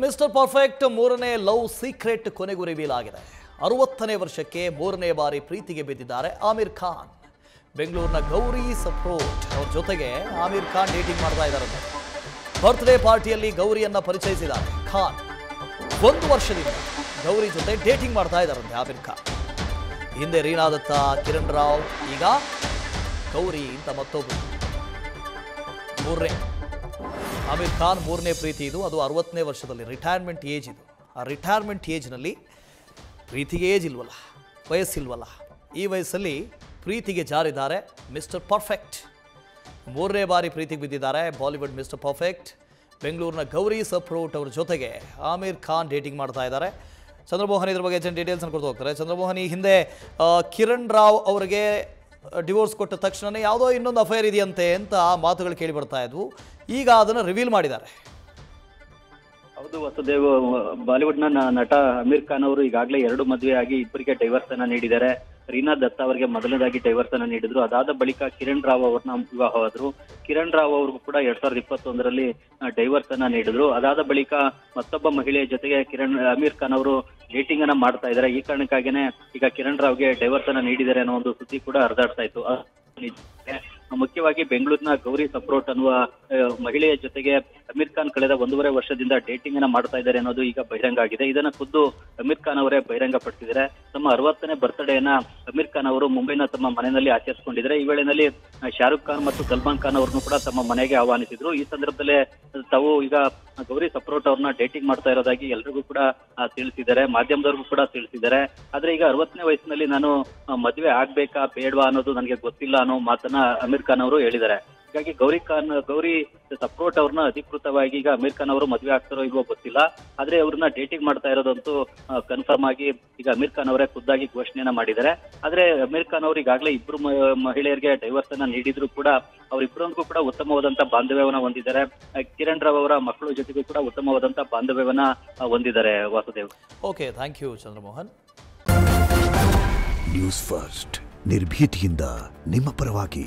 Mister perfect ಮೂರನೇ love secret ಕೊನೆಗೂ reveal ಆಗಿದೆ. 60ನೇ ವರ್ಷಕ್ಕೆ ಮೂರನೇ ಬಾರಿ ಪ್ರೀತಿಗೆ ಬಿದ್ದಿದ್ದಾರೆ ಆಮಿರ್ ಖಾನ್. ಬೆಂಗಳೂರಿನ ಗೌರಿ ಸಪ್ರೋಟ್ ಅವ್ರ ಜೊತೆಗೆ ಆಮಿರ್ ಖಾನ್ ಡೇಟಿಂಗ್ ಮಾಡ್ತಾ ಇದ್ದಾರೆ. ಬರ್ತ್ಡೇ ಪಾರ್ಟಿಯಲ್ಲಿ ಗೌರಿಯನ್ನ ಪರಿಚಯಿಸಿದ್ದಾರೆ ಖಾನ್. 1 ವರ್ಷದಿಂದ ಗೌರಿ ಜೊತೆ ಡೇಟಿಂಗ್ ಮಾಡ್ತಾ ಇದ್ದಾರಂತೆ ಆಮಿರ್ ಖಾನ್. ಹಿಂದೆ ರೀನಾ ದತ್ತ, ಕಿರಣ್ ರಾವ್, ಈಗ ಗೌರಿ ಇಂತ ಮತ್ತೊಬ್ಬರು. ಆಮಿರ್ ಖಾನ್ ಮೂರನೇ ಪ್ರೀತಿ ಇದು. ಅದು 60ನೇ ವರ್ಷದಲ್ಲಿ ರಿಟೈರ್ಮೆಂಟ್ ಏಜ್ ಇದು. ಆ ರಿಟೈರ್ಮೆಂಟ್ ಏಜ್ನಲ್ಲಿ ಪ್ರೀತಿಗೆ ಏಜ್ ಇಲ್ವಲ್ಲ, ವಯಸ್ಸಿಲ್ವಲ್ಲ. ಈ ವಯಸ್ಸಲ್ಲಿ ಪ್ರೀತಿಗೆ ಜಾರಿದ್ದಾರೆ ಮಿಸ್ಟರ್ ಪರ್ಫೆಕ್ಟ್. ಮೂರನೇ ಬಾರಿ ಪ್ರೀತಿಗೆ ಬಿದ್ದಿದ್ದಾರೆ ಬಾಲಿವುಡ್ ಮಿಸ್ಟರ್ ಪರ್ಫೆಕ್ಟ್. ಬೆಂಗಳೂರಿನ ಗೌರಿ ಸಪ್ರೋಟ್ ಅವ್ರ ಜೊತೆಗೆ ಆಮಿರ್ ಖಾನ್ ಡೇಟಿಂಗ್ ಮಾಡ್ತಾ ಇದ್ದಾರೆ. ಚಂದ್ರಮೋಹನ್ ಇದ್ರ ಬಗ್ಗೆ ಹೆಚ್ಚಿನ ಡೀಟೇಲ್ಸ್ ಕೊಡ್ತಾ ಹೋಗ್ತಾರೆ. ಚಂದ್ರಮೋಹನ್, ಈ ಹಿಂದೆ ಕಿರಣ್ ರಾವ್ ಅವರಿಗೆ ಡಿವೋರ್ಸ್ ಕೊಟ್ಟ ತಕ್ಷಣವೇ ಯಾವುದೋ ಇನ್ನೊಂದು ಅಫೇರ್ ಇದೆಯಂತೆ ಅಂತ ಮಾತುಗಳು ಕೇಳಿ ಬರ್ತಾ ಇದ್ವು. ಈಗ ಅದನ್ನು ರಿವೀಲ್ ಮಾಡಿದ್ದಾರೆ. ಹೌದು ವಸುದೇವ್, ಬಾಲಿವುಡ್ನ ನಟ ಆಮಿರ್ ಖಾನ್ ಅವರು ಈಗಾಗಲೇ 2 ಮದುವೆ ಆಗಿ ಇಬ್ಬರಿಗೆ ಡೈವರ್ಸ್ ಅನ್ನ ನೀಡಿದ್ದಾರೆ. ರೀನಾ ದತ್ತ ಅವರಿಗೆ ಮೊದಲನೇದಾಗಿ ಡೈವರ್ಸ್ ಅನ್ನ ನೀಡಿದ್ರು. ಅದಾದ ಬಳಿಕ ಕಿರಣ್ ರಾವ್ ಅವ್ರನ್ನ ವಿವಾಹವಾದ್ರು. ಕಿರಣ್ ರಾವ್ ಅವ್ರಿಗೂ ಕೂಡ 2021ರಲ್ಲಿ ಡೈವರ್ಸ್ ಅನ್ನ ನೀಡಿದ್ರು. ಅದಾದ ಬಳಿಕ ಮತ್ತೊಬ್ಬ ಮಹಿಳೆಯ ಜೊತೆಗೆ ಆಮಿರ್ ಖಾನ್ ಅವರು ಡೇಟಿಂಗ್ ಅನ್ನ ಮಾಡ್ತಾ ಇದ್ದಾರೆ. ಈ ಕಾರಣಕ್ಕಾಗಿನೇ ಈಗ ಕಿರಣ್ ರಾವ್ಗೆ ಡೈವರ್ಸ್ ಅನ್ನ ನೀಡಿದ್ದಾರೆ ಅನ್ನೋ ಒಂದು ಸುದ್ದಿ ಕೂಡ ಹರಿದಾಡ್ತಾ ಇತ್ತು. ಮುಖ್ಯವಾಗಿ ಬೆಂಗಳೂರಿನ ಗೌರಿ ಸಪ್ರೋಟ್ ಅನ್ನುವ ಮಹಿಳೆಯ ಜೊತೆಗೆ ಆಮಿರ್ ಖಾನ್ ಕಳೆದ 1.5 ವರ್ಷದಿಂದ ಡೇಟಿಂಗ್ ಅನ್ನ ಮಾಡ್ತಾ ಇದ್ದಾರೆ ಅನ್ನೋದು ಈಗ ಬಹಿರಂಗ ಆಗಿದೆ. ಇದನ್ನ ಖುದ್ದು ಆಮಿರ್ ಖಾನ್ ಅವರೇ ಬಹಿರಂಗ ಪಡಿಸಿದ್ದಾರೆ. ತಮ್ಮ 60ನೇ ಬರ್ತ್ಡೇಯನ್ನ ಆಮಿರ್ ಖಾನ್ ಅವರು ಮುಂಬೈನ ತಮ್ಮ ಮನೆಯಲ್ಲಿ ಆಚರಿಸಿಕೊಂಡಿದ್ದಾರೆ. ಈ ವೇಳೆಯಲ್ಲಿ ಶಾರುಖ್ ಖಾನ್ ಮತ್ತು ಸಲ್ಮಾನ್ ಖಾನ್ ಅವ್ರನ್ನು ಕೂಡ ತಮ್ಮ ಮನೆಗೆ ಆಹ್ವಾನಿಸಿದ್ರು. ಈ ಸಂದರ್ಭದಲ್ಲೇ ತಾವು ಈಗ ಗೌರಿ ಸಪ್ರೋಟ್ ಅವ್ರನ್ನ ಡೇಟಿಂಗ್ ಮಾಡ್ತಾ ಇರೋದಾಗಿ ಎಲ್ರಿಗೂ ಕೂಡ ತಿಳಿಸಿದ್ದಾರೆ, ಮಾಧ್ಯಮದವ್ರಿಗೂ ಕೂಡ ತಿಳಿಸಿದ್ದಾರೆ. ಆದ್ರೆ ಈಗ 60ನೇ ವಯಸ್ಸಿನಲ್ಲಿ ನಾನು ಮದುವೆ ಆಗ್ಬೇಕಾ ಬೇಡವಾ ಅನ್ನೋದು ನನಗೆ ಗೊತ್ತಿಲ್ಲ ಅನ್ನೋ ಮಾತನ್ನ ಆಮಿರ್ ಖಾನ್ ಅವರು ಹೇಳಿದ್ದಾರೆ. ಹೀಗಾಗಿ ಗೌರಿ ಸಪ್ರೋಟ್ ಅವ್ರನ್ನ ಅಧಿಕೃತವಾಗಿ ಈಗ ಆಮಿರ್ ಖಾನ್ ಅವರು ಮದುವೆ ಆಗ್ತಾರೋ ಇಲ್ವೋ ಗೊತ್ತಿಲ್ಲ. ಆದ್ರೆ ಅವ್ರನ್ನ ಡೇಟಿಂಗ್ ಮಾಡ್ತಾ ಇರೋದಂತೂ ಕನ್ಫರ್ಮ್ ಆಗಿ ಈಗ ಆಮಿರ್ ಖಾನ್ ಅವರೇ ಖುದ್ದಾಗಿ ಘೋಷಣೆಯನ್ನ ಮಾಡಿದ್ದಾರೆ. ಆದ್ರೆ ಆಮಿರ್ ಖಾನ್ ಅವರು ಈಗಾಗಲೇ 2 ಮಹಿಳೆಯರಿಗೆ ಡೈವರ್ಸ್ ಅನ್ನ ನೀಡಿದ್ರು ಕೂಡ ಅವರಿಬ್ಬರಿಗೂ ಕೂಡ ಉತ್ತಮವಾದಂತ ಬಾಂಧವ್ಯವನ್ನ ಹೊಂದಿದ್ದಾರೆ. ಕಿರಣ್ ರಾವ್ ಅವರ ಮಕ್ಕಳ ಜೊತೆಗೂ ಕೂಡ ಉತ್ತಮವಾದಂತ ಬಾಂಧವ್ಯವನ್ನ ಹೊಂದಿದ್ದಾರೆ. Vasudev, okay, thank you Chandramohan. News First ನಿರ್ಭೀತಿಯಿಂದ ನಿಮ್ಮ ಪರವಾಗಿ.